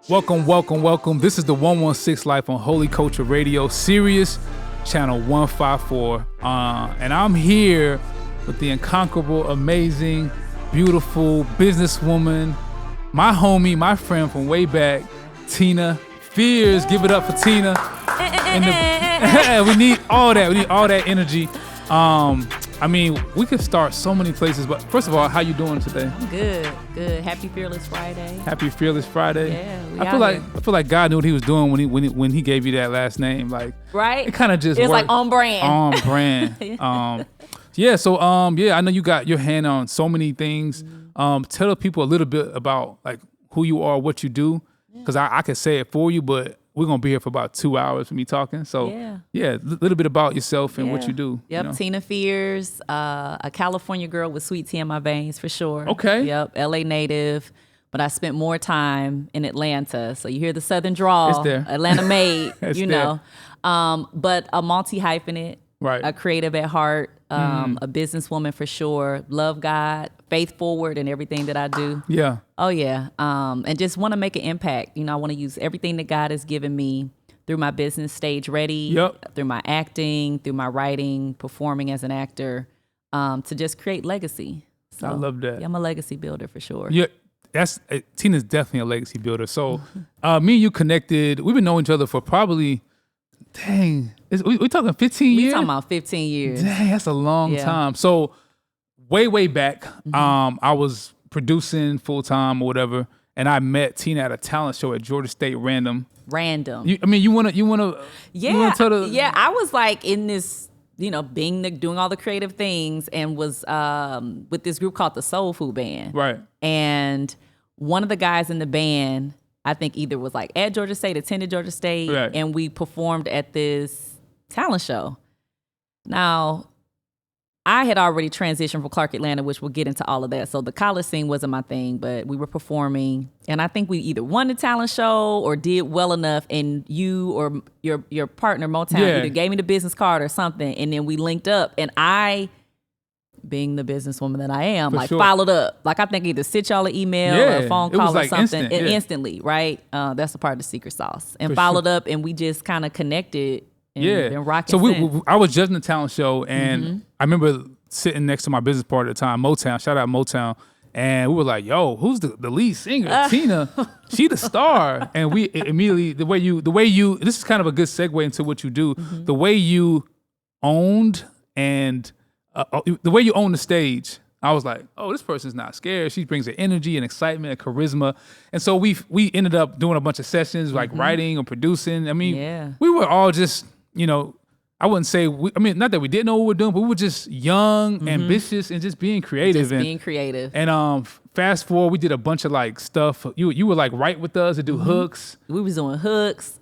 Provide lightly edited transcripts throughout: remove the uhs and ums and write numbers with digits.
Welcome, welcome, welcome. This is the 116 Life on Holy Culture Radio, Sirius Channel 154. And I'm here with the incomparable, amazing, beautiful businesswoman, my homie, my friend from way back, Tina Fears. Give it up for Tina. We need all that. We need all that energy. I mean, we could start so many places, but first of all, how you doing today? I'm good. Happy Fearless Friday. Happy Fearless Friday. Yeah, I feel like God knew what He was doing when he gave you that last name. Like, right? It kind of just it's worked. like on brand. On brand. I know you got your hand on so many things. Tell the people a little bit about like who you are, what you do, because I can say it for you, but we're going to be here for about 2 hours for me talking. So, a little bit about yourself and what you do. Yep, you know? Tina Fears, a California girl with sweet tea in my veins for sure. Okay. Yep, LA native, but I spent more time in Atlanta. So you hear the Southern drawl. It's there. Atlanta made, you there. know. But a multi-hyphenate, right. A creative at heart, a businesswoman for sure. Love God, faith forward in everything that I do. Yeah. Oh, yeah. And just want to make an impact. You know, I want to use everything that God has given me through my business, Stage Ready, through my acting, through my writing, performing as an actor, to just create legacy. So, I love that. Yeah, I'm a legacy builder for sure. Yeah, Tina's definitely a legacy builder. So me and you connected. We've been knowing each other for probably, we talking 15 years? We talking about 15 years. Dang, that's a long time. So way back, I was producing full time or whatever, and I met Tina at a talent show at Georgia State Random. You wanna tell the I was like in this, doing all the creative things, and was with this group called the Soul Food Band. Right. And one of the guys in the band, I think either was like at Georgia State, attended Georgia State, right. And we performed at this talent show. Now, I had already transitioned from Clark, Atlanta, which we'll get into all of that. So the college scene wasn't my thing, but we were performing. And I think we either won the talent show or did well enough, and you or your partner, Motown, either gave me the business card or something. And then we linked up. And I, being the businesswoman that I am, followed up. Like, I think either sent y'all an email or a phone call or something. Instantly, right? That's a part of the secret sauce. And followed up, and we just kind of connected. And been rocking since. I was judging the talent show, and I remember sitting next to my business partner at the time, Motown. Shout out Motown. And we were like, "Yo, who's the lead singer? Tina, she the star." And we immediately the way you. This is kind of a good segue into what you do. The way you owned and the way you own the stage. I was like, "Oh, this person's not scared. She brings an energy and excitement and charisma." And so we ended up doing a bunch of sessions, like writing or producing. I mean, we were all just. I wouldn't say, not that we didn't know what we were doing, but we were just young, ambitious, and just being creative. And fast forward, we did a bunch of like stuff. You were like right with us to do hooks. We was doing hooks,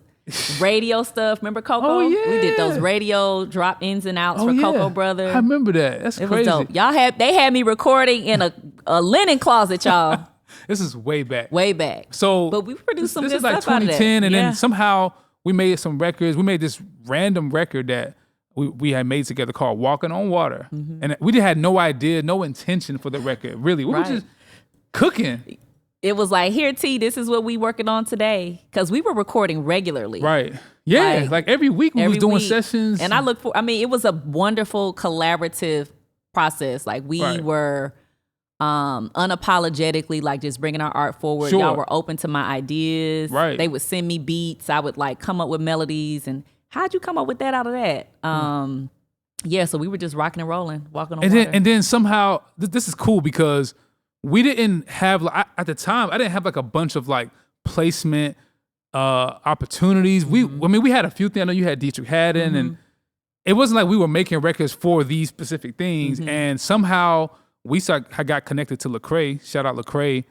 radio stuff. Remember Coco? Oh, yeah. We did those radio drop ins and outs for Coco Brother. I remember that. That's crazy. It was dope. They had me recording in a linen closet, y'all. This is way back. Way back. So, but we produced some good stuff. This is like 2010, and then somehow we made some records. We made this random record that we had made together called Walking on Water. And we had no idea, no intention for the record, really. We were just cooking. It was like, here, T, this is what we working on today. Because we were recording regularly. Right. Yeah, like every week we was doing sessions. And it was a wonderful collaborative process. Like we were unapologetically like just bringing our art forward. Sure. Y'all were open to my ideas. Right. They would send me beats. I would like come up with melodies. And how'd you come up with that out of that? So we were just rocking and rolling, walking on water. And then somehow this is cool because we didn't have at the time I didn't have like a bunch of like placement opportunities. We had a few things. I know you had Dietrich Haddon, and it wasn't like we were making records for these specific things. And somehow I got connected to Lecrae. Shout out Lecrae.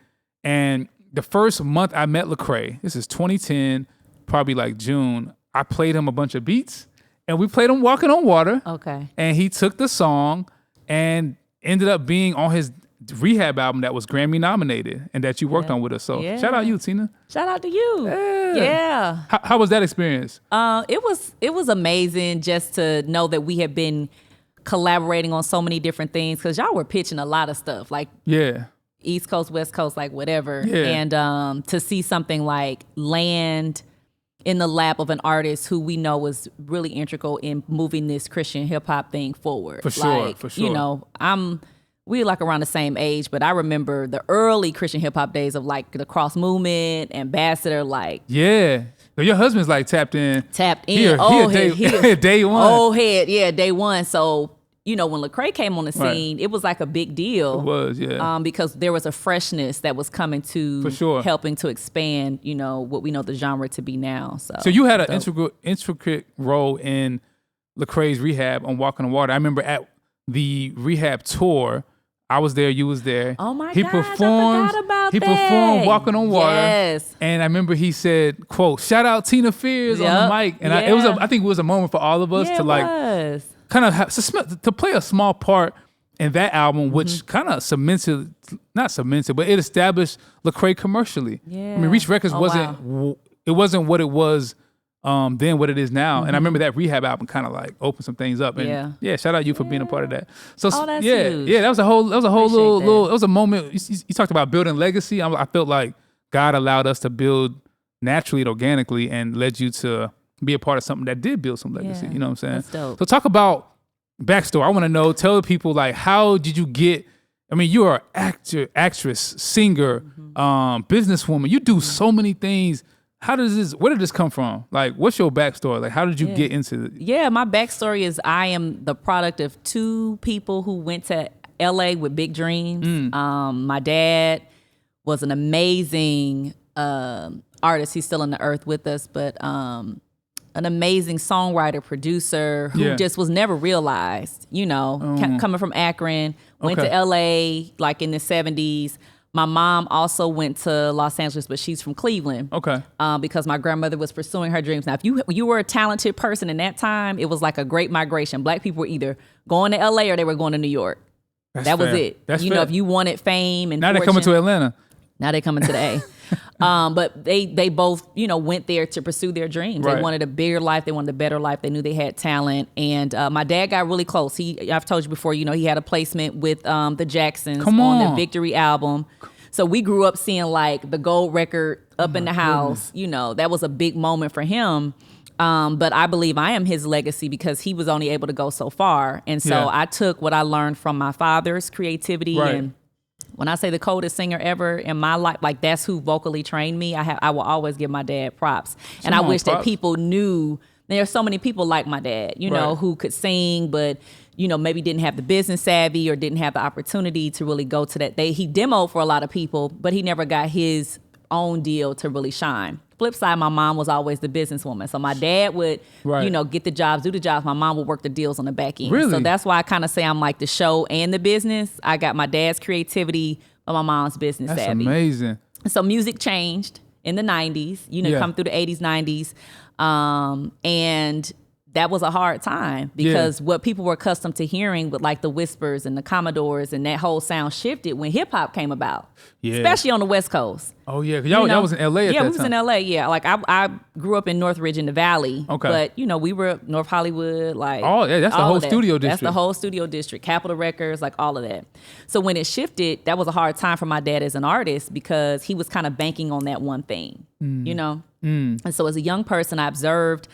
And the first month I met Lecrae, this is 2010, probably like June, I played him a bunch of beats, and we played him Walking on Water. Okay. And he took the song and ended up being on his Rehab album that was Grammy nominated and that you worked on with us. So shout out you, Tina. Shout out to you. Yeah. How was that experience? It was amazing just to know that we have been collaborating on so many different things, because y'all were pitching a lot of stuff. Like, East Coast, West Coast, like whatever. Yeah. And to see something like land in the lap of an artist who we know was really integral in moving this Christian hip hop thing forward. For sure, like, for sure. You know, we like around the same age, but I remember the early Christian hip hop days of like the Cross Movement, Ambassador, like. Yeah. But your husband's like tapped in. Here, old head. Day one. Old head, yeah, day one. So, you know, when Lecrae came on the scene, it was like a big deal. It was, yeah. Because there was a freshness that was coming to For sure. helping to expand, you know, what we know the genre to be now. So you had an intricate role in Lecrae's rehab on Walking on Water. I remember at the rehab tour, I was there, you was there. Oh my gosh, I forgot about he that. performed Walking on Water. Yes. And I remember he said, quote, shout out Tina Fears on the mic. And I think it was a moment for all of us to like kind of to play a small part in that album, which kind of not cemented, but it established Lecrae commercially. Yeah. I mean, Reach Records it wasn't what it was then what it is now. And I remember that rehab album kind of like opened some things up. And shout out you for being a part of that. So that's huge. Yeah, that was a whole little it was a moment. You talked about building legacy. I felt like God allowed us to build naturally and organically and led you to be a part of something that did build some legacy. You know what I'm saying? That's dope. So talk about backstory. I want to know, tell people like, how did you get, I mean, you are an actor, actress, singer, businesswoman. You do so many things. Where did this come from? Like, what's your backstory? Like, how did you get into it? Yeah, my backstory is I am the product of two people who went to LA with big dreams. My dad was an amazing artist. He's still on the earth with us, but an amazing songwriter, producer who just was never realized, you know, coming from Akron, went to LA like in the 70s. My mom also went to Los Angeles, but she's from Cleveland. Okay. Because my grandmother was pursuing her dreams. Now, if you were a talented person in that time, it was like a great migration. Black people were either going to LA or they were going to New York. That was it. That's know, if you wanted fame and now fortune, they're coming to Atlanta. Now they're coming to the A. But they both, you know, went there to pursue their dreams. Right. They wanted a bigger life. They wanted a better life. They knew they had talent. And my dad got really close. I've told you before, you know, he had a placement with the Jacksons on the Victory album. So we grew up seeing like the gold record up in the house. You know, that was a big moment for him. But I believe I am his legacy because he was only able to go so far. And so I took what I learned from my father's creativity. Right. And when I say the coldest singer ever in my life, like that's who vocally trained me. I will always give my dad props. And I wish that people knew there are so many people like my dad, you know, who could sing, but you know, maybe didn't have the business savvy or didn't have the opportunity to really go to that. He demoed for a lot of people, but he never got his own deal to really shine. Flip side, my mom was always the businesswoman. So my dad would, you know, get the jobs, do the jobs. My mom would work the deals on the back end. Really? So that's why I kind of say I'm like the show and the business. I got my dad's creativity, but my mom's business savvy. That's amazing. So music changed in the 90s, you know, come through the 80s, 90s. And that was a hard time because what people were accustomed to hearing with like the Whispers and the Commodores and that whole sound shifted when hip hop came about, especially on the West Coast. Oh yeah, y'all was in LA at that time. Yeah, we was in LA. Yeah, like I grew up in Northridge in the Valley. Okay, but you know we were North Hollywood. Like that's the whole studio district. That's the whole studio district. Capitol Records, like all of that. So when it shifted, that was a hard time for my dad as an artist because he was kind of banking on that one thing, you know. And so as a young person, I observed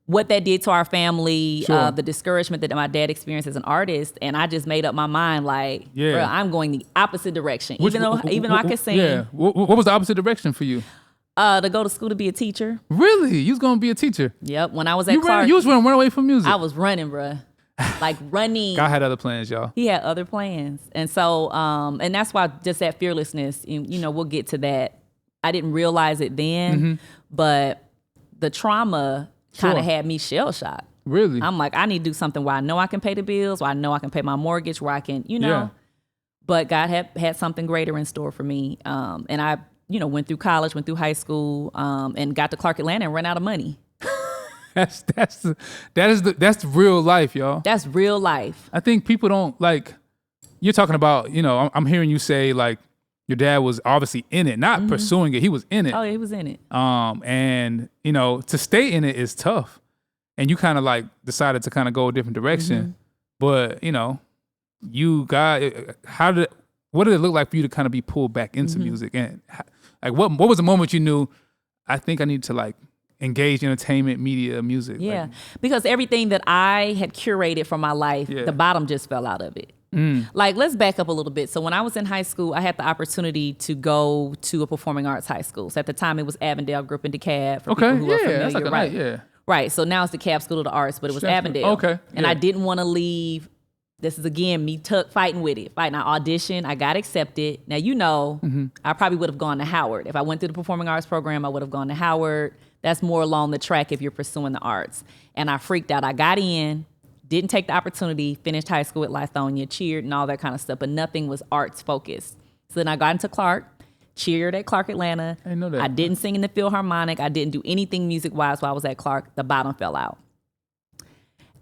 what that did to our family, the discouragement that my dad experienced as an artist, and I just made up my mind, like, bro, I'm going the opposite direction. Even though I could sing. Yeah. What was the opposite direction for you? To go to school to be a teacher. Really? You was going to be a teacher? Yep. When I was at Clark. You was running away from music. I was running, bro. Like running. God had other plans, y'all. He had other plans. And so, and that's why just that fearlessness, you know, we'll get to that. I didn't realize it then, but the trauma kind of had me shell-shocked. Really? I'm like, I need to do something where I know I can pay the bills, where I know I can pay my mortgage, where I can, you know. Yeah. But God had something greater in store for me. And I, you know, went through college, went through high school, and got to Clark Atlanta and ran out of money. That's real life, y'all. That's real life. I think people don't like, you're talking about, you know, I'm hearing you say like, your dad was obviously in it, not pursuing it. He was in it. Oh, he was in it. And you know, to stay in it is tough. And you kind of like decided to kind of go a different direction. But you know, what did it look like for you to kind of be pulled back into music? And like, what was the moment you knew, I think I need to like engage entertainment, media, music? Yeah, like, because everything that I had curated for my life, the bottom just fell out of it. Like, let's back up a little bit. So when I was in high school, I had the opportunity to go to a performing arts high school. So at the time, it was Avondale Group in DeKalb. For people who are familiar, that's like right? Right. So now it's the DeKalb School of the Arts, but it was Avondale. Okay. And I didn't want to leave. This is, again, me fighting with it. Fighting. I auditioned. I got accepted. Now, you know, I probably would have gone to Howard. If I went through the performing arts program, I would have gone to Howard. That's more along the track if you're pursuing the arts. And I freaked out. I got in, didn't take the opportunity, finished high school at Lasanna, cheered and all that kind of stuff, but nothing was arts focused. So then I got into Clark, cheered at Clark Atlanta. I know that. I didn't sing in the Philharmonic. I didn't do anything music-wise while I was at Clark. The bottom fell out.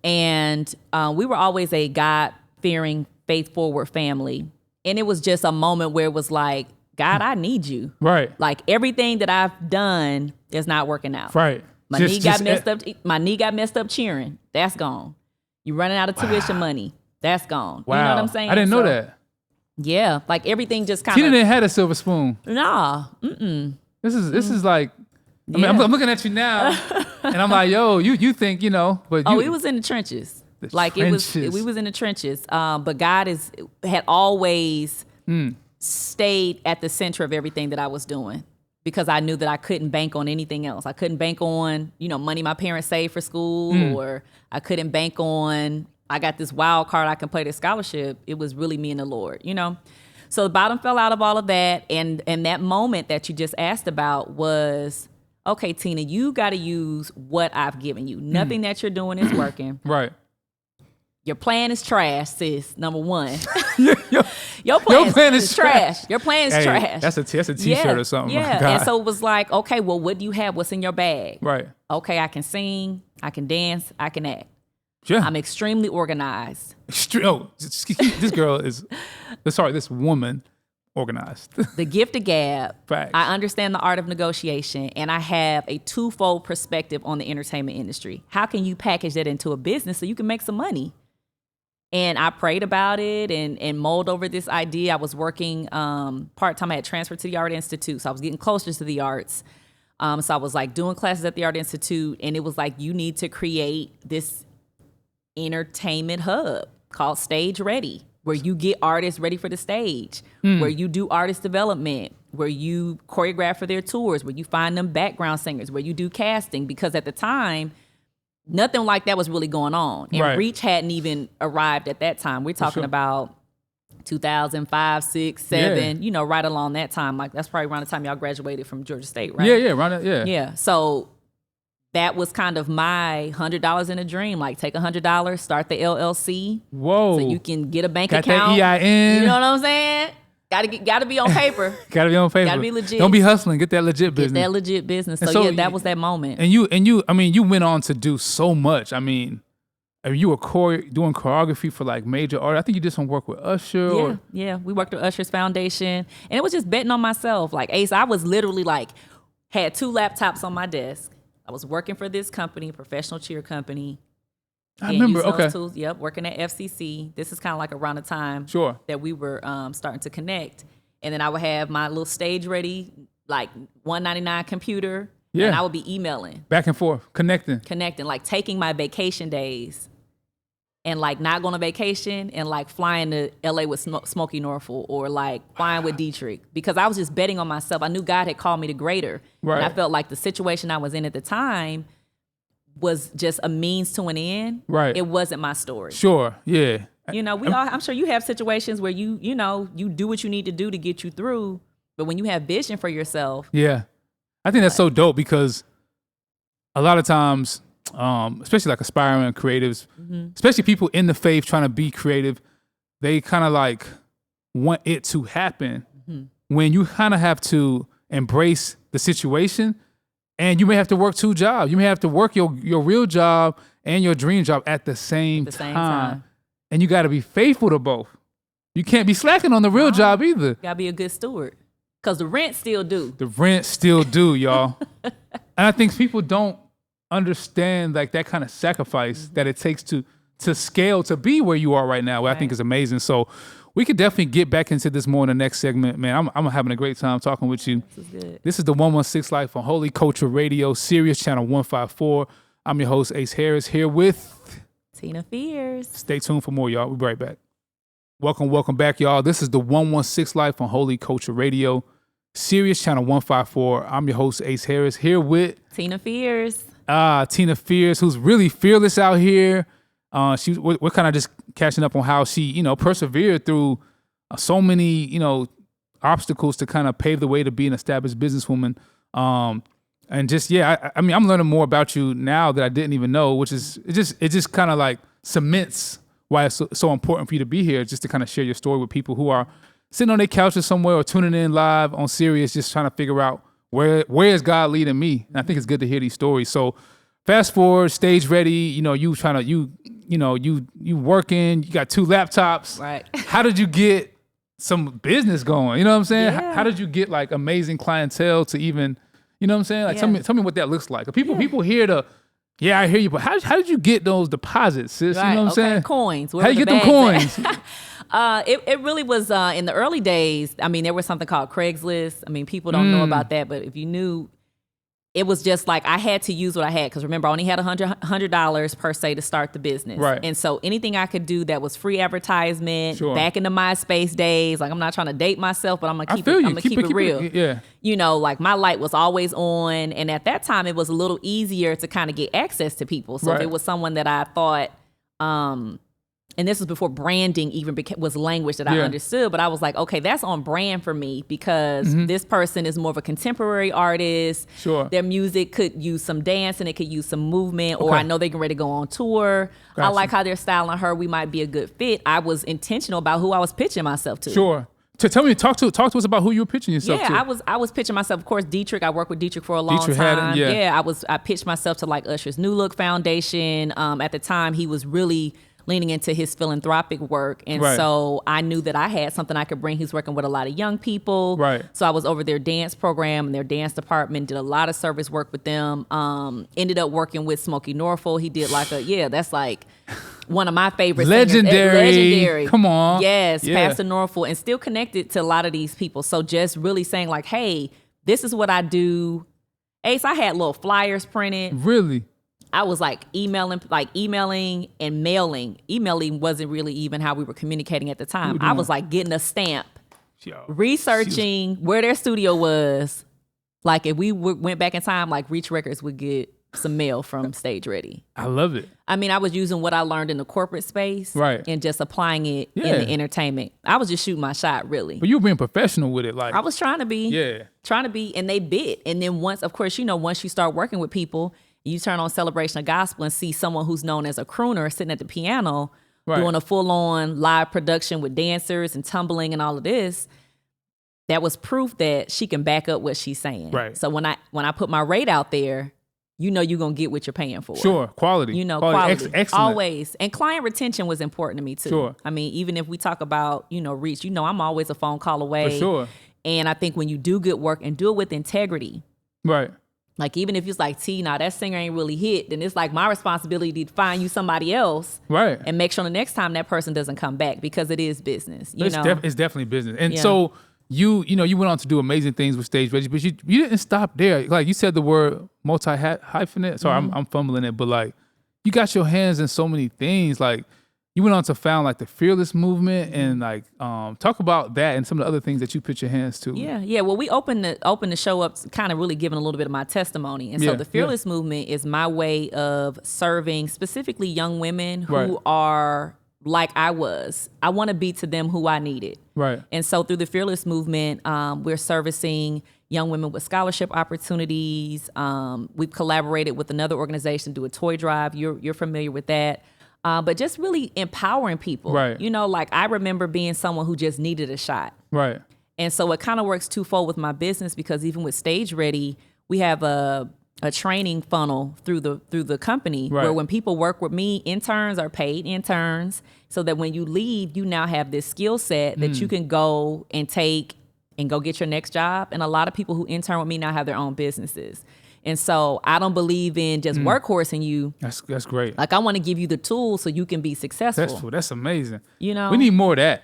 And we were always a God-fearing, faith-forward family. And it was just a moment where it was like, God, I need you. Right. Like, everything that I've done is not working out. Right. My knee got messed up cheering. That's gone. You running out of tuition money. That's gone. Wow. You know what I'm saying? I didn't know that. Yeah. Like, everything just kind of. Tina didn't have a silver spoon. Nah. This is like, I mean, I'm looking at you now, and I'm like, yo, you think, you know, but you. Oh, it was in the trenches. We was in the trenches. But God had always stayed at the center of everything that I was doing, because I knew that I couldn't bank on anything else. I couldn't bank on, money my parents saved for school, or I couldn't bank on, I got this wild card, I can play this scholarship. It was really me and the Lord, So the bottom fell out of all of that. And that moment that you just asked about was, okay, Tina, you got to use what I've given you. Nothing that you're doing is working. Right. Your plan is trash, sis. Number one. Your plan is trash. Your plan is trash. That's a t-shirt or something. Yeah. And so it was like, okay, well, what do you have? What's in your bag? Right. Okay, I can sing, I can dance, I can act. Yeah. I'm extremely organized. This woman organized. The gift of gab. Facts. I understand the art of negotiation, and I have a twofold perspective on the entertainment industry. How can you package that into a business so you can make some money? And I prayed about it and mulled over this idea. I was working part-time. I had transferred to the Art Institute, so I was getting closer to the arts. So I was like doing classes at the Art Institute, and it was like, you need to create this entertainment hub called Stage Ready, where you get artists ready for the stage, where you do artist development, where you choreograph for their tours, where you find them background singers, where you do casting. Because at the time, nothing like that was really going on. And Reach hadn't even arrived at that time. We're talking about 2005, 6, 7, right along that time. Like, that's probably around the time y'all graduated from Georgia State, right? Yeah, around it, yeah. Yeah, so that was kind of my $100 in a dream. Like, take $100, start the LLC. Whoa. So you can get a bank Got account. That EIN. You know what I'm saying? Gotta be on paper. Gotta be on paper. Gotta be legit. Don't be hustling. Get that legit business. Get that legit business. So yeah, that was that moment. And you, I mean, you went on to do so much. I mean, you were doing choreography for like major art. I think you did some work with Usher. Yeah. We worked with Usher's Foundation, and it was just betting on myself. Like, Ace, I was literally like, had 2 laptops on my desk. I was working for this company, professional cheer company. I remember, those tools. Yep, working at FCC. This is kind of like around the time that we were starting to connect. And then I would have my little stage ready, like $199 computer. Yeah. And I would be emailing. Back and forth, connecting, like taking my vacation days and like not going on vacation and like flying to LA with Smokey Norfolk, or like flying with Dietrich, because I was just betting on myself. I knew God had called me to greater. Right. And I felt like the situation I was in at the time was just a means to an end. Right. It wasn't my story. Sure. Yeah. I'm sure you have situations where you do what you need to do to get you through. But when you have vision for yourself. Yeah. I think that's so dope, because a lot of times, especially like aspiring creatives, especially people in the faith trying to be creative, they kind of like want it to happen when you kind of have to embrace the situation. And you may have to work 2 jobs. You may have to work your real job and your dream job at the same time. And you got to be faithful to both. You can't be slacking on the real job either. Got to be a good steward, because the rent still due. The rent still due, y'all. And I think people don't understand like that kind of sacrifice that it takes to scale to be where you are right now, I think is amazing. So we could definitely get back into this more in the next segment, man. I'm having a great time talking with you. This is good. This is the 116 Life on Holy Culture Radio, Sirius Channel 154. I'm your host, Ace Harris, here with Tina Fears. Stay tuned for more, y'all. We'll be right back. Welcome back, y'all. This is the 116 Life on Holy Culture Radio, Sirius Channel 154. I'm your host, Ace Harris, here with Tina Fears. Tina Fears, who's really fearless out here. We're kind of just catching up on how she, persevered through so many, obstacles to kind of pave the way to be an established businesswoman. And just, I mean, I'm learning more about you now that I didn't even know, which is, it just kind of like cements why it's so important for you to be here, just to kind of share your story with people who are sitting on their couches somewhere or tuning in live on Sirius, just trying to figure out where is God leading me. And I think it's good to hear these stories. So fast forward, stage ready, you working, you got 2 laptops. Right. How did you get some business going? You know what I'm saying? Yeah. How did you get like amazing clientele to even, you know what I'm saying? Like tell me what that looks like. People hear I hear you, but how did you get those deposits, sis? Right. You know what I'm saying? Coins. How you get them coins? It really was in the early days. I mean, there was something called Craigslist. I mean, people don't know about that, but if you knew, it was just like I had to use what I had, because remember, I only had $100 per se to start the business. Right. And so anything I could do that was free advertisement, Sure. back in the MySpace days, like I'm not trying to date myself, but I'm gonna keep it real. Yeah. Like my light was always on, and at that time it was a little easier to kind of get access to people. So if it was someone that I thought, and this was before branding even was language that I understood, but I was like, okay, that's on brand for me, because this person is more of a contemporary artist. Sure. Their music could use some dance and it could use some movement, or I know they're getting ready to go on tour. Gotcha. I like how they're styling her. We might be a good fit. I was intentional about who I was pitching myself to. Sure. Talk to us about who you were pitching yourself to. Yeah, I was pitching myself. Of course, Dietrich. I worked with Dietrich for a long time. I pitched myself to like Usher's New Look Foundation. At the time, he was really leaning into his philanthropic work. And so I knew that I had something I could bring. He's working with a lot of young people. Right. So I was over their dance program and their dance department, did a lot of service work with them. Ended up working with Smokey Norfolk. He did that's like one of my favorite Legendary. Legendary. Come on. Yes, Yeah. Pastor Norfolk, and still connected to a lot of these people. So just really saying like, hey, this is what I do. Ace, I had little flyers printed. Really? I was like emailing and mailing. Emailing wasn't really even how we were communicating at the time. I was like getting a stamp, researching where their studio was. Like if we went back in time, like Reach Records would get some mail from Stage Ready. I love it. I mean, I was using what I learned in the corporate space, and just applying it in the entertainment. I was just shooting my shot, really. But you were being professional with it, like I was trying to be, and they bit. And then once you start working with people, you turn on Celebration of Gospel and see someone who's known as a crooner sitting at the piano doing a full-on live production with dancers and tumbling and all of this. That was proof that she can back up what she's saying. Right. So when I put my rate out there, you're going to get what you're paying for. Sure. Quality. Quality. Excellent. Always. And client retention was important to me too. Sure. I mean, even if we talk about, Reach, I'm always a phone call away. For sure. And I think when you do good work and do it with integrity. Right. Like, even if it's like, T, now that singer ain't really hit, then it's like my responsibility to find you somebody else. Right. And make sure the next time that person doesn't come back, because it is business. It's definitely business. And so you went on to do amazing things with Stage Ready, but you didn't stop there. Like you said the word multi-hyphenate. Sorry, I'm fumbling it, but like you got your hands in so many things. Like you went on to found like the Fearless movement, and like talk about that and some of the other things that you put your hands to. Yeah. Well, we opened the show up kind of really giving a little bit of my testimony. And so the Fearless movement is my way of serving specifically young women who are like I was. I want to be to them who I needed. Right. And so through the Fearless movement, we're servicing young women with scholarship opportunities. We've collaborated with another organization to do a toy drive. You're familiar with that. But just really empowering people. Right. Like I remember being someone who just needed a shot. Right. And so it kind of works twofold with my business, because even with Stage Ready, we have a training funnel through the company where when people work with me, interns are paid interns, so that when you leave, you now have this skill set that you can go and take and go get your next job. And a lot of people who intern with me now have their own businesses. And so I don't believe in just workhorsing you. That's great. Like I want to give you the tools so you can be successful. That's amazing. We need more of that.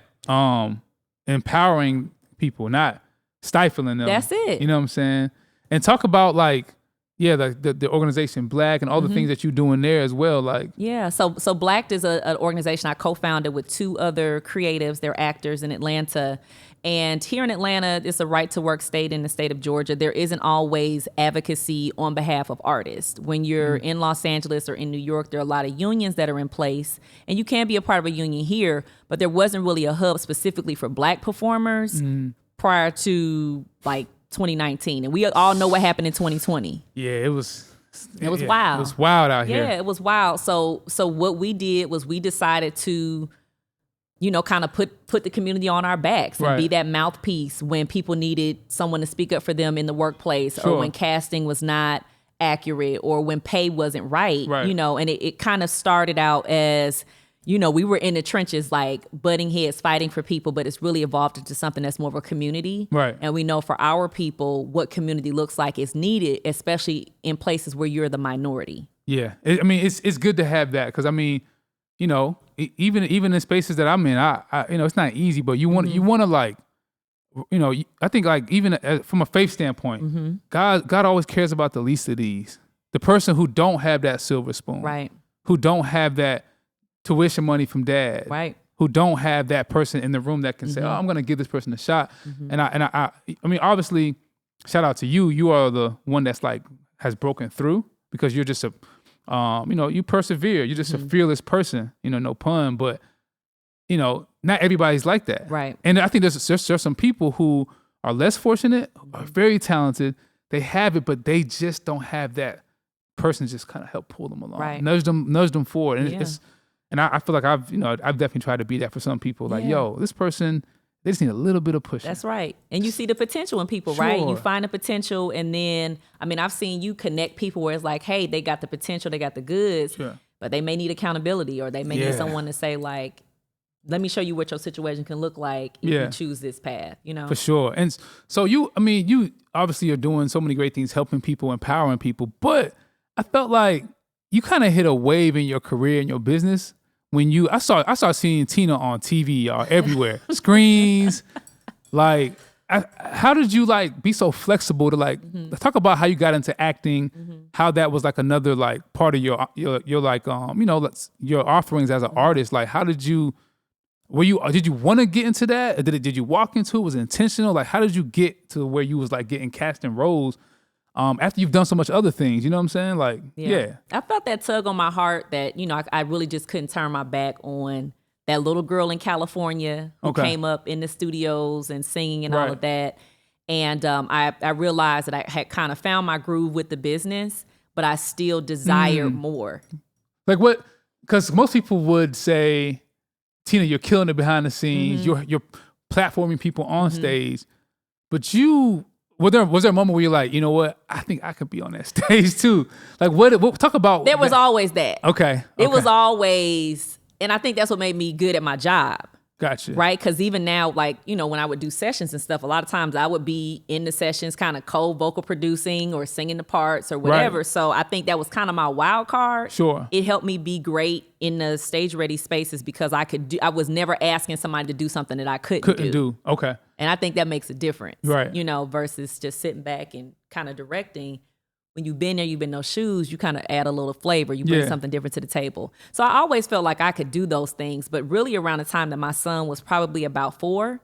empowering people, not stifling them. That's it. You know what I'm saying? And talk about like, the organization Black and all the things that you're doing there as well. Like, yeah. So Blacked is an organization I co-founded with 2 other creatives. They're actors in Atlanta. And here in Atlanta, it's a right to work state in the state of Georgia. There isn't always advocacy on behalf of artists. When you're in Los Angeles or in New York, there are a lot of unions that are in place, and you can be a part of a union here, but there wasn't really a hub specifically for Black performers prior to like 2019. And we all know what happened in 2020. Yeah, it was wild. It was wild out here. Yeah, it was wild. So what we did was we decided to, kind of put the community on our backs and be that mouthpiece when people needed someone to speak up for them in the workplace, or when casting was not accurate, or when pay wasn't right. And it kind of started out as, we were in the trenches, like butting heads, fighting for people, but it's really evolved into something that's more of a community. Right. And we know for our people, what community looks like is needed, especially in places where you're the minority. Yeah. It's good to have that, because even in spaces that I'm in, I it's not easy, but you want to like, I think like even from a faith standpoint, God always cares about the least of these, the person who don't have that silver spoon, right? Who don't have that tuition money from dad, right? Who don't have that person in the room that can say, "Oh, I'm going to give this person a shot." And I obviously, shout out to you. You are the one that's like has broken through, because you're just a you persevere. You're just a fearless person, no pun, but, not everybody's like that. Right. And I think there's some people who are less fortunate, are very talented. They have it, but they just don't have that person just kind of help pull them along, right. nudge them forward. And I feel like I've definitely tried to be that for some people. Like, this person, they just need a little bit of push. That's right. And you see the potential in people, right? You find the potential, and then, I've seen you connect people where it's like, hey, they got the potential, they got the goods, but they may need accountability, or they may need someone to say like, let me show you what your situation can look like if you choose this path, For sure. And so you obviously are doing so many great things, helping people, empowering people, but I felt like you kind of hit a wave in your career and your business when I started seeing Tina on TV, y'all, everywhere, screens. Like, how did you like be so flexible to like talk about how you got into acting, how that was like another like part of your like your offerings as an artist? Like, how did you want to get into that? Or did you walk into it? Was it intentional? Like, how did you get to where you was like getting cast in roles after you've done so much other things? You know what I'm saying? Like, I felt that tug on my heart that, I really just couldn't turn my back on that little girl in California who came up in the studios and singing and all of that. And I realized that I had kind of found my groove with the business, but I still desired more. Like what? Because most people would say, Tina, you're killing it behind the scenes. You're platforming people on stage, but was there a moment where you're like, you know what? I think I could be on that stage too. Like what talk about There was always that. Okay. It was always, and I think that's what made me good at my job. Gotcha. Right? Because even now, like, when I would do sessions and stuff, a lot of times I would be in the sessions kind of co-vocal producing or singing the parts or whatever. Right. So I think that was kind of my wild card. Sure. It helped me be great in the stage-ready spaces because I was never asking somebody to do something that I couldn't do. Okay. And I think that makes a difference. Right. Versus just sitting back and kind of directing. When you've been there, you've been in those shoes, you kind of add a little flavor. You bring something different to the table. So I always felt like I could do those things. But really around the time that my son was probably about 4,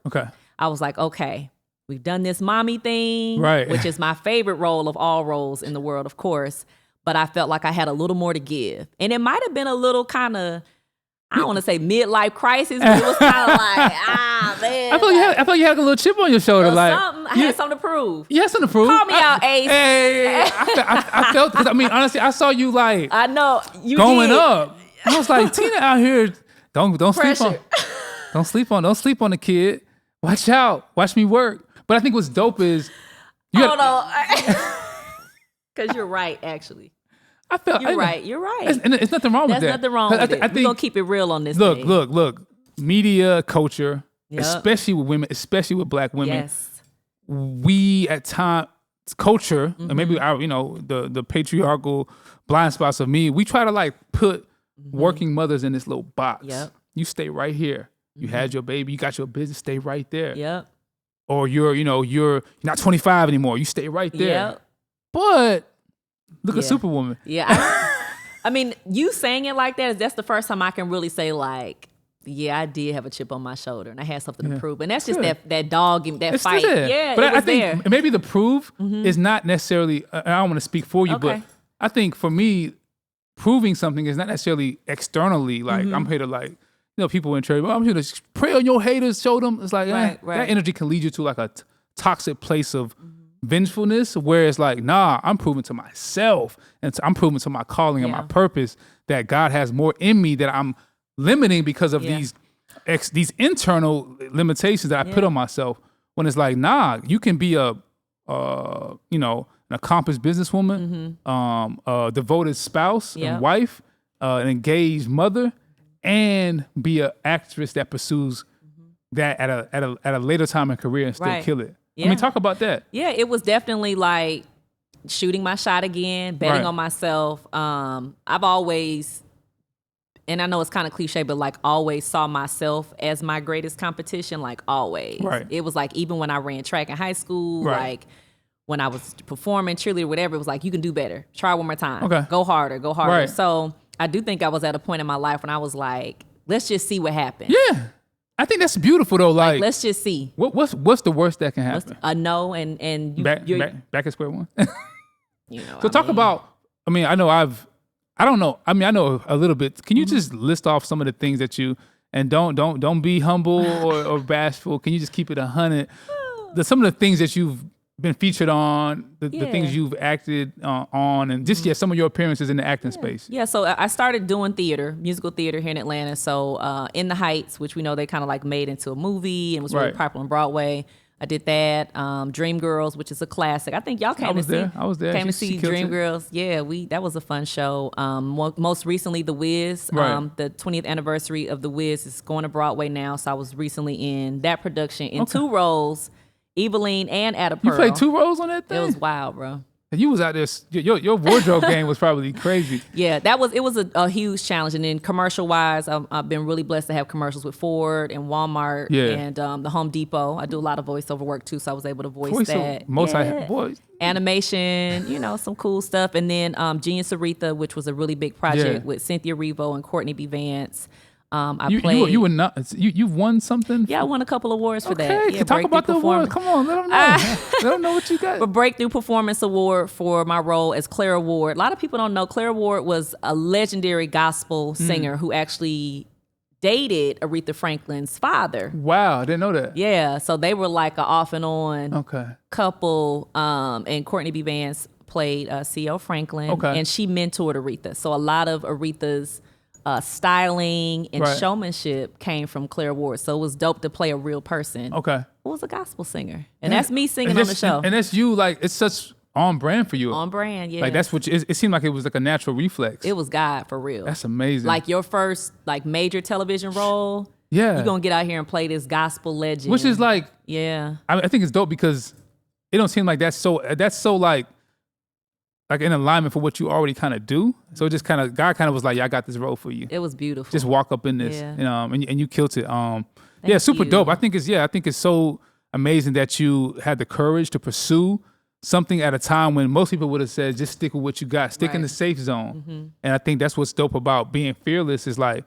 I was like, okay, we've done this mommy thing, which is my favorite role of all roles in the world, of course. But I felt like I had a little more to give. And it might have been a little kind of, I don't want to say midlife crisis, but it was kind of like, man. I felt like you had a little chip on your shoulder. Like something. I had something to prove. You had something to prove. Call me out, Ace. Hey, I felt, because honestly, I saw you like, I know, you going did. up. I was like, Tina out here, don't sleep on the kid. Watch out. Watch me work. But I think what's dope is, hold on. Because you're right, actually. You're right. And there's nothing wrong with that. There's nothing wrong with it. We're going to keep it real on this thing. Look. Media, culture, especially with women, especially with Black women. Yes. We at times, culture, and maybe our, the patriarchal blind spots of me, we try to like put working mothers in this little box. Yep. You stay right here. You had your baby. You got your business. Stay right there. Yep. Or you're not 25 anymore. You stay right there. Yep. But look at Superwoman. Yeah. I mean, you saying it like that, that's the first time I can really say like, yeah, I did have a chip on my shoulder and I had something to prove. And that's just that dog and that fight. Yeah, but it was I think there. maybe the prove is not necessarily, I don't want to speak for you, but I think for me, proving something is not necessarily externally. Like I'm here to like, people in church, I'm here to pray on your haters, show them. It's like, that energy can lead you to like a toxic place of vengefulness, where it's like, nah, I'm proving to myself and I'm proving to my calling and my purpose that God has more in me that I'm limiting because of these internal limitations that I put on myself. When it's like, nah, you can be an accomplished businesswoman, a devoted spouse and wife, an engaged mother, and be an actress that pursues that at a later time in career and still kill it. Yeah. I mean, talk about that. Yeah, it was definitely like shooting my shot again, betting on myself. I've always, and I know it's kind of cliche, but like always saw myself as my greatest competition, like always. Right. It was like even when I ran track in high school, like when I was performing, cheerleader, whatever, it was like, you can do better. Try one more time. Okay. Go harder. Right. So I do think I was at a point in my life when I was like, let's just see what happens. Yeah. I think that's beautiful though. Like let's just see. What's the worst that can happen? A no, and you, back at square one. So talk about. I mean, I know I know a little bit. Can you just list off some of the things that you and don't be humble or bashful. Can you just keep it 100? Some of the things that you've been featured on, the things you've acted on, and just some of your appearances in the acting space. Yeah, so I started doing theater, musical theater here in Atlanta. So In the Heights, which we know they kind of like made into a movie and was really popular on Broadway. I did that. Dreamgirls, which is a classic. I think y'all came to see. I was there. Came to see Dreamgirls. Yeah, that was a fun show. Most recently, The Wiz. The 20th anniversary of The Wiz is going to Broadway now. So I was recently in that production in 2 roles. Eveline and Ada Pearl. You played 2 roles on that thing? It was wild, bro. And you was out there, your wardrobe game was probably crazy. Yeah, it was a huge challenge. And then commercial wise, I've been really blessed to have commercials with Ford and Walmart and the Home Depot. I do a lot of voiceover work too, so I was able to voice that. Voice. Animation, some cool stuff. And then Genius Aretha, which was a really big project with Cynthia Erivo and Courtney B. Vance. You've won something? Yeah, I won a couple awards for that. Yeah, talk about the awards. Come on, let them know. Let them know what you got. A Breakthrough Performance Award for my role as Clara Ward. A lot of people don't know Clara Ward was a legendary gospel singer who actually dated Aretha Franklin's father. Wow, I didn't know that. Yeah, so they were like an off and on couple. And Courtney B. Vance played C.L. Franklin, and she mentored Aretha. So a lot of Aretha's styling and showmanship came from Claire Ward. So it was dope to play a real person who was a gospel singer. And that's me singing on the show. And that's you, like, it's such on brand for you. On brand, yeah. Like, that's what it seemed like it was like a natural reflex. It was God, for real. That's amazing. Like, your first, like, major television role, you're going to get out here and play this gospel legend. Which is like, I think it's dope because it don't seem like that's so like in alignment for what you already kind of do. So it just God kind of was like, I got this role for you. It was beautiful. Just walk up in this, and you killed it. Super dope. I think it's so amazing that you had the courage to pursue something at a time when most people would have said, just stick with what you got, stick in the safe zone. And I think that's what's dope about being fearless is like,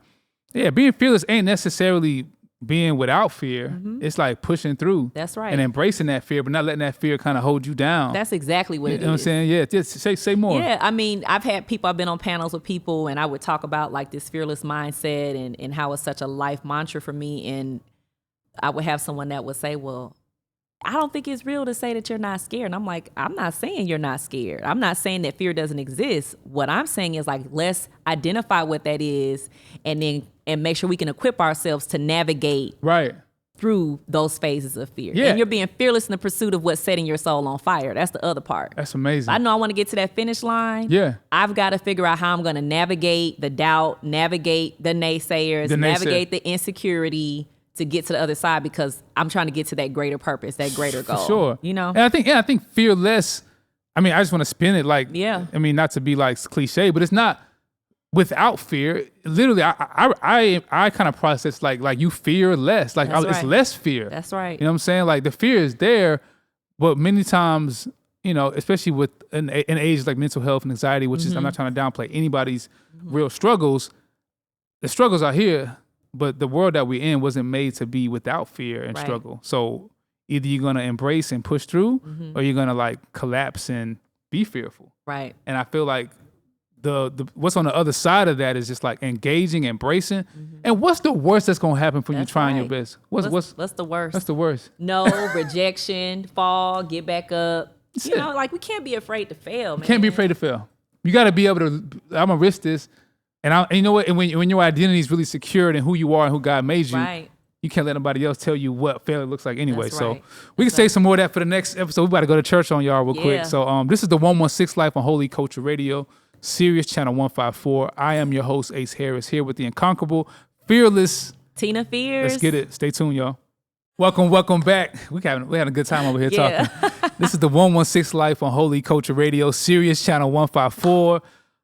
being fearless ain't necessarily being without fear. It's like pushing through. That's right. And embracing that fear, but not letting that fear kind of hold you down. That's exactly what it is. You know what I'm saying? Yeah, just say more. Yeah, I mean, I've been on panels with people, and I would talk about like this fearless mindset and how it's such a life mantra for me. And I would have someone that would say, well, I don't think it's real to say that you're not scared. And I'm like, I'm not saying you're not scared. I'm not saying that fear doesn't exist. What I'm saying is like, let's identify what that is and make sure we can equip ourselves to navigate through those phases of fear. Yeah. And you're being fearless in the pursuit of what's setting your soul on fire. That's the other part. That's amazing. I know I want to get to that finish line. Yeah. I've got to figure out how I'm going to navigate the doubt, navigate the naysayers, navigate the insecurity to get to the other side, because I'm trying to get to that greater purpose, that greater goal. For sure. You know? And I think fearless, I mean, I just want to spin it like, I mean, not to be like cliche, but it's not without fear, literally, I kind of process like you fear less. Like That's it's right. less fear. That's right. You know what I'm saying? Like the fear is there, but many times, especially with an age like mental health and anxiety, which is, I'm not trying to downplay anybody's real struggles. The struggles are here, but the world that we're in wasn't made to be without fear and struggle. So either you're gonna embrace and push through, or you're gonna like collapse and be fearful. Right. And I feel like the what's on the other side of that is just like engaging, embracing. And what's the worst that's gonna happen for you trying your best? What's the worst? That's the worst. No, rejection, fall, get back up. Like we can't be afraid to fail, man. You can't be afraid to fail. You got to be able to. I'm gonna risk this, and you know what? And when your identity is really secured in who you are and who God made you, you can't let nobody else tell you what failure looks like anyway. That's so right. we can say some more of that for the next episode. We about to go to church on y'all real quick. So this is the 116 Life on Holy Culture Radio, Sirius Channel 154. I am your host Ace Harris here with the incomparable, fearless Tina Fears. Let's get it. Stay tuned, y'all. Welcome back. We having a good time over here talking. This is the 116 Life on Holy Culture Radio, Sirius Channel 154.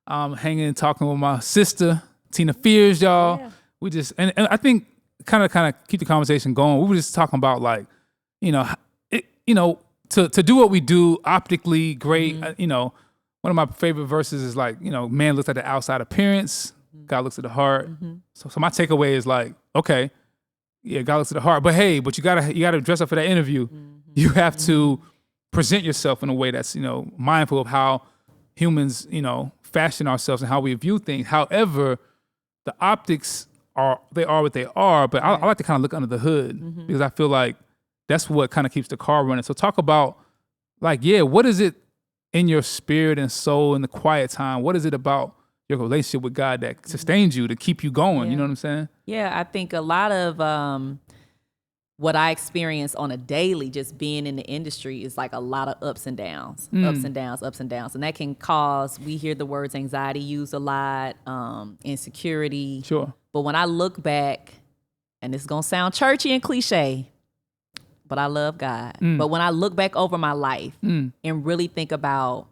Hanging and talking with my sister, Tina Fears, y'all. Yeah. We just, and I think kind of keep the conversation going. We were just talking about like, to do what we do optically great. One of my favorite verses is like, man looks at the outside appearance, God looks at the heart. So my takeaway is like, okay, yeah, God looks at the heart, but hey, you gotta dress up for that interview. You have to present yourself in a way that's, mindful of how humans, fashion ourselves and how we view things. However, the optics are what they are, but I like to kind of look under the hood because I feel like that's what kind of keeps the car running. So talk about like, what is it in your spirit and soul in the quiet time? What is it about your relationship with God that sustains you to keep you going? You know what I'm saying? Yeah, I think a lot of what I experience on a daily, just being in the industry, is like a lot of ups and downs. And that can cause, we hear the words anxiety used a lot, insecurity. Sure. But when I look back, and it's going to sound churchy and cliche, but I love God. But when I look back over my life and really think about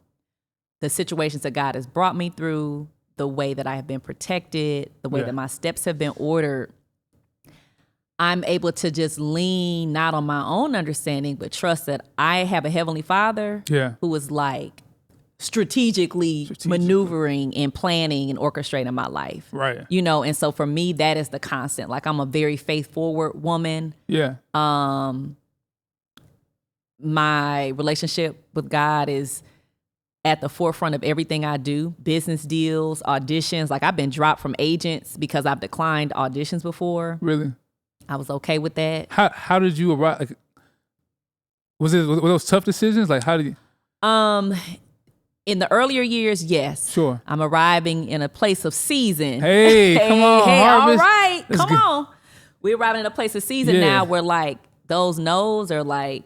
the situations that God has brought me through, the way that I have been protected, the way that my steps have been ordered, I'm able to just lean not on my own understanding, but trust that I have a Heavenly Father who is like strategically maneuvering and planning and orchestrating my life. Right. And so for me, that is the constant. Like I'm a very faith-forward woman. Yeah. My relationship with God is at the forefront of everything I do. Business deals, auditions. Like I've been dropped from agents because I've declined auditions before. Really? I was okay with that. How did you arrive? Like, were those tough decisions? Like how did you? In the earlier years, yes. Sure. I'm arriving in a place of season. Hey, come on, Harvest. All right, That's come good. on. We're arriving in a place of season now where like those no's are like,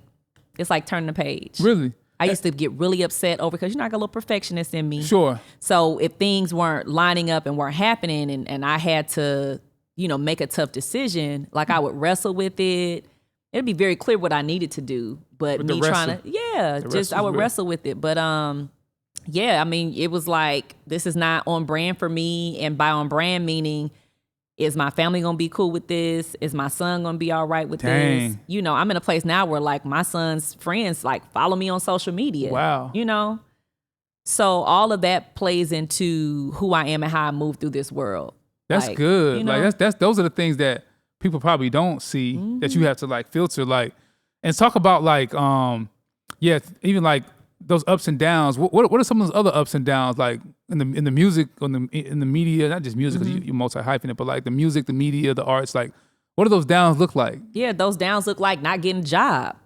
it's like turning the page. Really? I used to get really upset over, because I got a little perfectionist in me. Sure. So if things weren't lining up and weren't happening and I had to, make a tough decision, like I would wrestle with it. It'd be very clear what I needed to do. But me trying to, I would wrestle with it. But it was like, this is not on brand for me. And by on brand meaning, is my family gonna be cool with this? Is my son gonna be all right with this? I'm in a place now where like my son's friends like follow me on social media. Wow. So all of that plays into who I am and how I move through this world. That's like, good. Like those are the things that people probably don't see that you have to like filter, like, and talk about like even like those ups and downs. What are some of those other ups and downs, like in the music, in the media, not just music because you multi-hyphenate, but like the music, the media, the arts, like what do those downs look like? Yeah, those downs look like not getting a job.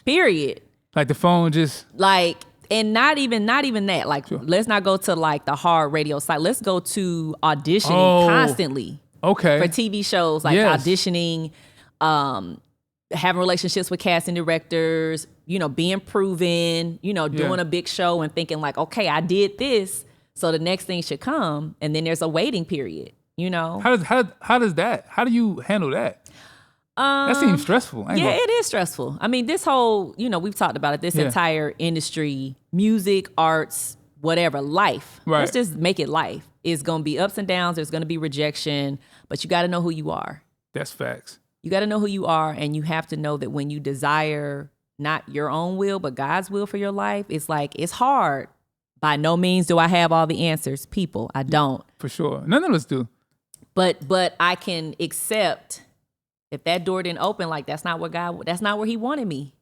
Period. Like the phone just like, and not even that. Like let's not go to like the hard radio site. Let's go to auditioning constantly. Okay. For TV shows, like auditioning, having relationships with casting directors, being proven, doing a big show and thinking like, okay, I did this, so the next thing should come. And then there's a waiting period, How does that? How do you handle that? That seems stressful. It is stressful. I mean, this whole, we've talked about it, this entire industry, music, arts, whatever, life. Right. Let's just make it life. It's going to be ups and downs. There's going to be rejection, but you got to know who you are. That's facts. You got to know who you are, and you have to know that when you desire not your own will, but God's will for your life, it's like, it's hard. By no means do I have all the answers, people. I don't. For sure. None of us do. But I can accept if that door didn't open, like that's not where he wanted me.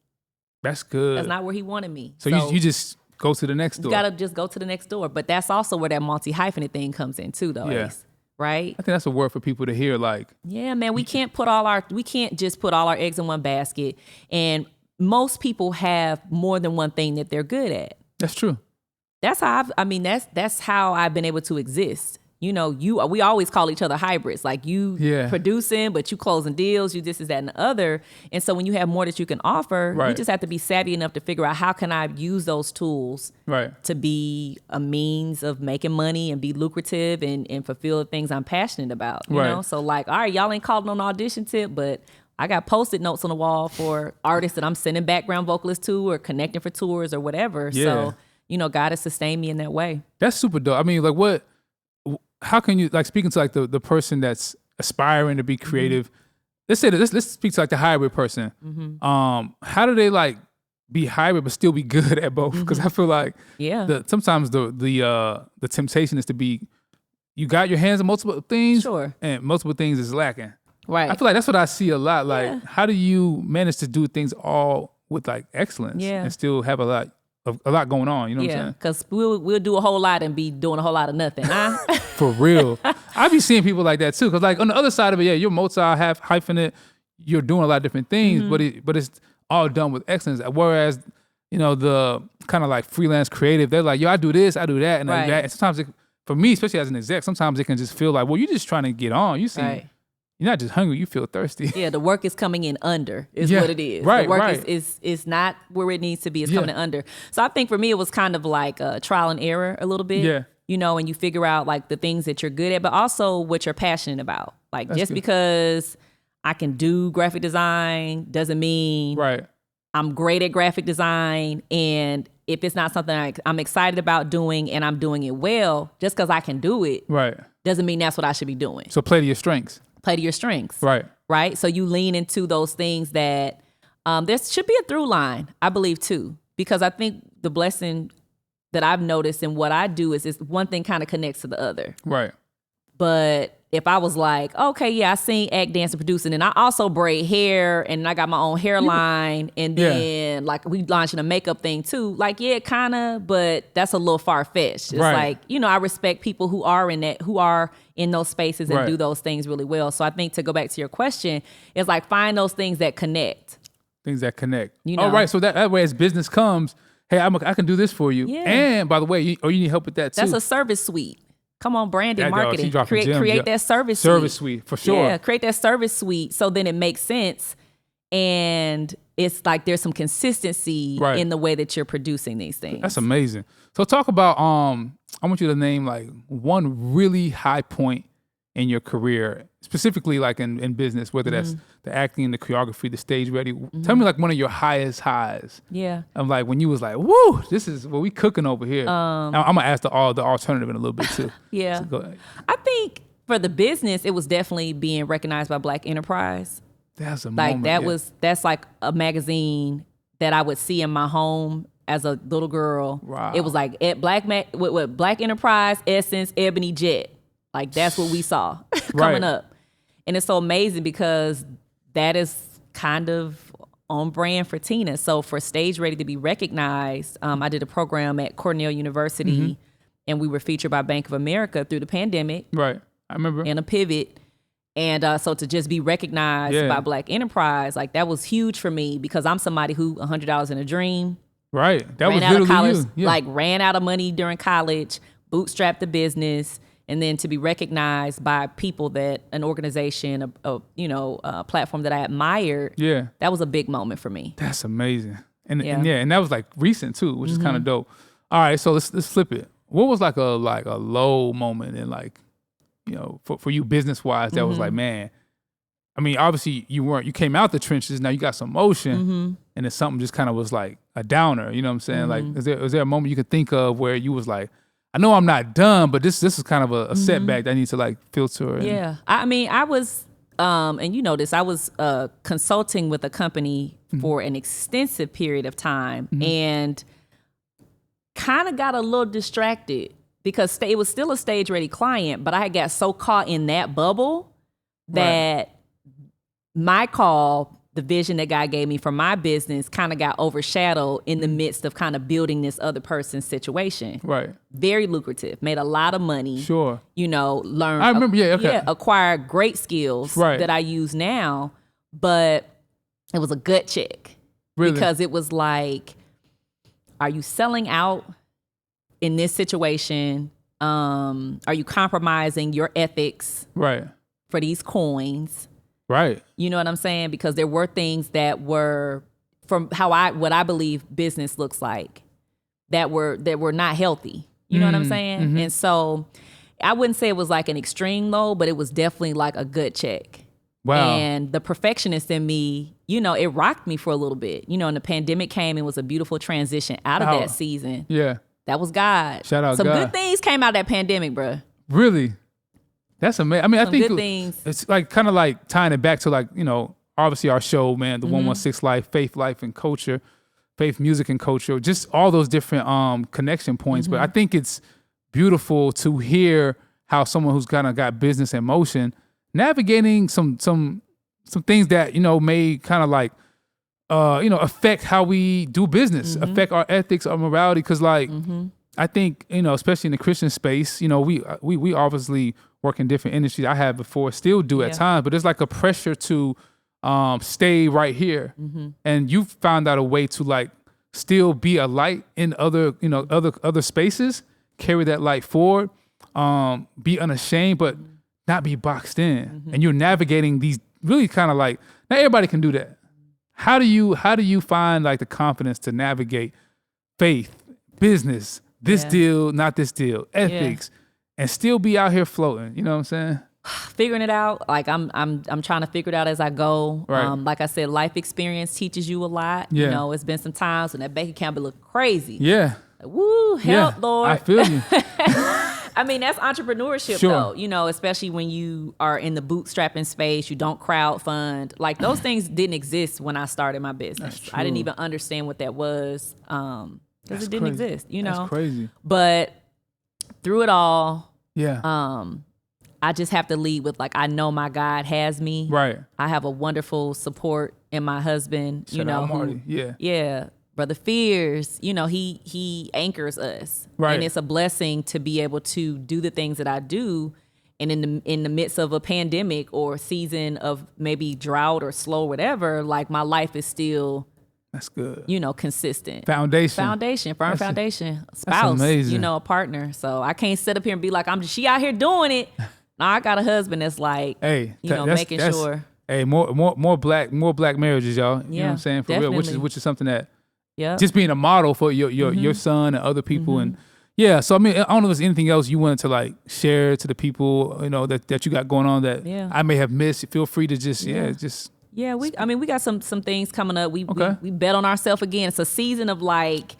That's good. That's not where he wanted me. So you just go to the next door. You got to just go to the next door. But that's also where that multi-hyphenate thing comes in too, though, Yeah. Ace. Right? I think that's a word for people to hear. Like, yeah, man, we can't just put all our eggs in one basket. And most people have more than one thing that they're good at. that's true. That's how that's how I've been able to exist. You know, we always call each other hybrids. Like you producing, but you closing deals, you this is that and the other. And so when you have more that you can offer, you just have to be savvy enough to figure out how can I use those tools to be a means of making money and be lucrative and fulfill the things I'm passionate about. You know? So like, all right, y'all ain't called on audition tip, but I got Post-it notes on the wall for artists that I'm sending background vocalists to or connecting for tours or whatever. Yeah. So, you know, God has sustained me in that way. That's super dope. I mean, like how can you, like, speaking to like the person that's aspiring to be creative, let's speak to like the hybrid person. How do they like be hybrid but still be good at both? Because I feel like sometimes the temptation is to be, you got your hands on multiple things and multiple things is lacking. Right. I feel like that's what I see a lot. Like, how do you manage to do things all with like excellence and still have a lot going on? You know what I'm saying? Because we'll do a whole lot and be doing a whole lot of nothing. Huh? For real. I be seeing people like that too. Because like on the other side of it, you're multi-hyphenate, you're doing a lot of different things, but it's all done with excellence. Whereas, you know, the kind of like freelance creative, they're like, yo, I do this, I do that, and I do that. And sometimes for me, especially as an exec, sometimes it can just feel like, well, you're just trying to get on. You see. You're not just hungry, you feel thirsty. Yeah, the work is coming in under is what it is. Right, the work is not where it needs to be. It's coming in under. So I think for me, it was kind of like a trial and error a little bit. Yeah. You know, and you figure out like the things that you're good at, but also what you're passionate about. Like That's just good. Because I can do graphic design doesn't mean I'm great at graphic design. And if it's not something I'm excited about doing and I'm doing it well, just because I can do it doesn't mean that's what I should be doing. So play to your strengths. Play to your strengths. Right. So you lean into those things that there should be a through line, I believe, too, because I think the blessing that I've noticed in what I do is one thing kind of connects to the other. Right. But if I was like, okay, yeah, I sing, act, dance, and producing, and I also braid hair, and I got my own hairline, and then like we launching a makeup thing too. Like, yeah, kind of, but that's a little far fetched. It's like, you know, I respect people who are in those spaces and do those things really well. So I think to go back to your question, it's like find those things that connect. Things that connect. You know? Oh, right. So that way, as business comes, hey, I can do this for you. Yeah. And by the way, you need help with that too. That's a service suite. Come on, branding, marketing. Create that service suite. Service suite, for sure. Yeah, create that service suite so then it makes sense. And it's like there's some consistency in the way that you're producing these things. That's amazing. So talk about, I want you to name like one really high point in your career, specifically like in business, whether that's the acting, the choreography, the stage ready. Tell me like one of your highest highs. Yeah. I'm like, when you was like, woo, this is what we cooking over here. I'm going to ask the alternative in a little bit too. Yeah. So go ahead. I think for the business, it was definitely being recognized by Black Enterprise. That's a like moment. That's like a magazine that I would see in my home as a little girl. Wow. It was like at Black Enterprise, Essence, Ebony Jet. Like that's what we saw coming up. And it's so amazing because that is kind of on brand for Tina. So for Stage Ready to be recognized, I did a program at Cornell University and we were featured by Bank of America through the pandemic. Right. I remember. In a pivot. And so to just be recognized by Black Enterprise, like that was huge for me because I'm somebody who $100 in a dream. Right. That was literally college, you. Yeah. Like ran out of money during college, bootstrapped the business. And then to be recognized by people that an organization, a platform that I admired, that was a big moment for me. That's amazing. And that was like recent too, which is kind of dope. All right, so let's flip it. What was like a low moment in like, you know, for you business wise that was like, man, I mean, obviously you came out the trenches, now you got some motion, and then something just kind of was like a downer. You know what I'm saying? Like, is there a moment you could think of where you was like, I know I'm not done, but this is kind of a setback that I need to like filter. Yeah. I mean, I was, and you know this, I was consulting with a company for an extensive period of time and kind of got a little distracted because it was still a stage ready client, but I had got so caught in that bubble that my call, the vision that God gave me for my business kind of got overshadowed in the midst of kind of building this other person's situation. Right. Very lucrative, made a lot of money. Sure. You know, learned. I remember, acquired great skills that I use now, but it was a gut check. Really? Because it was like, are you selling out in this situation? Are you compromising your ethics for these coins? Right. You know what I'm saying? Because there were things that were from what I believe business looks like that were not healthy. You know what I'm saying? And so I wouldn't say it was like an extreme low, but it was definitely like a good check. Wow. And the perfectionist in me, you know, it rocked me for a little bit. You know, and the pandemic came and was a beautiful transition out of that season. Yeah. That was God. Shout out Some God. good things came out of that pandemic, bruh. Really? That's amazing. I mean, I think good things. It's like kind of like tying it back to like, you know, obviously our show, man, the 116 Life, Faith, Life, and Culture, Faith, Music, and Culture, just all those different connection points. But I think it's beautiful to hear how someone who's kind of got business in motion, navigating some things that, you know, may kind of like, you know, affect how we do business, affect our ethics, our morality. Cause like, I think, you know, especially in the Christian space, you know, we obviously work in different industries. I have before, still do at times, but there's like a pressure to stay right here. And you found out a way to like still be a light in other, you know, other spaces, carry that light forward, be unashamed, but not be boxed in. And you're navigating these really kind of like, not everybody can do that. How do you find like the confidence to navigate faith, business, this deal, not this deal, ethics, and still be out here floating? You know what I'm saying? Figuring it out. Like I'm trying to figure it out as I go. Right. Like I said, life experience teaches you a lot. Yeah. You know, it's been some times when that bank account be looking crazy. Yeah. Like, woo, help, Lord. I feel you. I mean, that's entrepreneurship though, you know, especially when you are in the bootstrapping space, you don't crowdfund. Like those things didn't exist when I started my business. I didn't even understand what that was because it didn't exist, you know. That's crazy. But through it all, I just have to lead with like, I know my God has me. Right. I have a wonderful support in my husband, Shout out Marty. Yeah. Brother Fears, you know, he anchors us. Right. And it's a blessing to be able to do the things that I do. And in the midst of a pandemic or season of maybe drought or slow, whatever, like my life is still, that's good, you know, consistent. Firm foundation, spouse, amazing. You know, a partner. So I can't sit up here and be like, she out here doing it. No, I got a husband that's like, hey, you know, making sure. Hey, more black marriages, y'all. You know what I'm saying? For definitely. real, which is something that, yeah, just being a model for your son and other people. And so I mean, I don't know if there's anything else you wanted to like share to the people, you know, that you got going on that I may have missed. Feel free to just we got some things coming up. We bet on ourselves again. It's a season of like,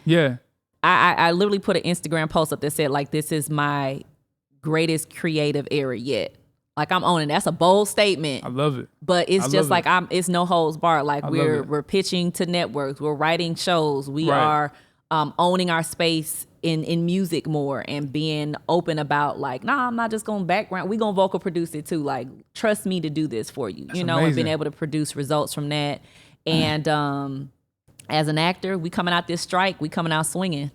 I literally put an Instagram post up that said like, this is my greatest creative era yet. Like I'm owning. That's a bold statement. I love it. But it's just like it's no holds barred. Like we're pitching to networks. We're writing shows. We are owning our space in music more and being open about like, nah, I'm not just going background. We gonna vocal produce it too. Like trust me to do this for you. You know, amazing. And being able to produce results from that. And as an actor, we coming out this strike. We coming out swinging.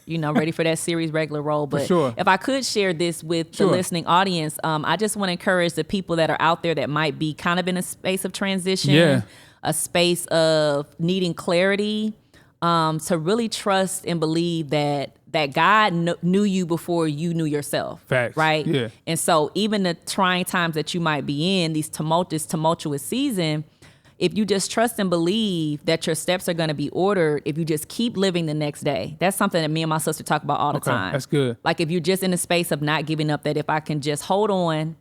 You know, ready for that series regular role. But if I could share this with the listening audience, I just want to encourage the people that are out there that might be kind of in a space of transition, a space of needing clarity, to really trust and believe that God knew you before you knew yourself. Facts. Right? Yeah. And so even the trying times that you might be in, these tumultuous season, if you just trust and believe that your steps are going to be ordered, if you just keep living the next day, that's something that me and my sister talk about all the time. That's good. Like if you're just in a space of not giving up, that if I can just hold on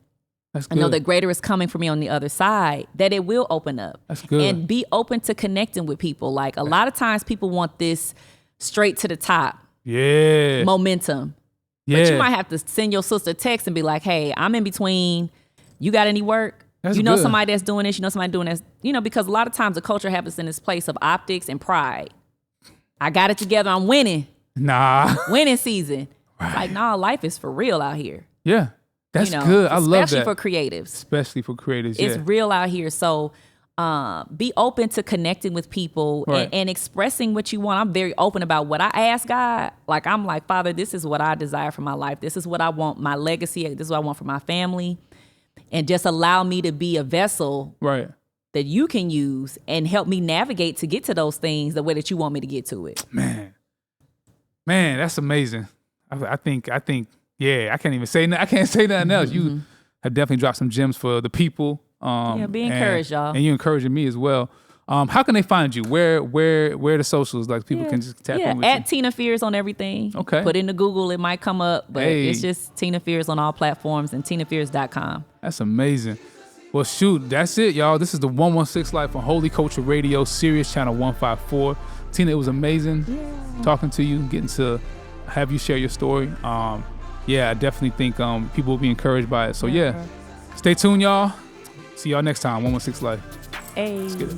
That's I good. know that greater is coming for me on the other side, that it will open up. That's good. And be open to connecting with people. Like a lot of times people want this straight to the top momentum. Yeah. But you might have to send your sister a text and be like, hey, I'm in between. You got any work? That's you know good. somebody that's doing this, you know somebody doing this. You know, because a lot of times the culture happens in this place of optics and pride. I got it together. I'm winning. Nah. Winning season. It's like, nah, life is for real out here. Yeah. That's you know, good. I love that. Especially for creatives. Especially for creatives, It's real out here. So be open to connecting with people and expressing what you want. I'm very open about what I ask God. Like, I'm like, Father, this is what I desire for my life. This is what I want, my legacy. This is what I want for my family. And just allow me to be a vessel that you can use and help me navigate to get to those things the way that you want me to get to it. Man, that's amazing. I think, yeah, I can't even say, I can't say nothing else. You have definitely dropped some gems for the people. Be encouraged, y'all. And you encouraging me as well. How can they find you? Where the socials, like people can just tap in with you? At Tina Fears on everything. Okay. Put into Google, it might come up, but it's just Tina Fears on all platforms and tinafears.com. That's amazing. Well, shoot, that's it, y'all. This is the 116 Life on Holy Culture Radio, Sirius Channel 154. Tina, it was amazing talking to you, getting to have you share your story. I definitely think people will be encouraged by it. So, stay tuned, y'all. See y'all next time, 116 Life. Hey. Let's get it.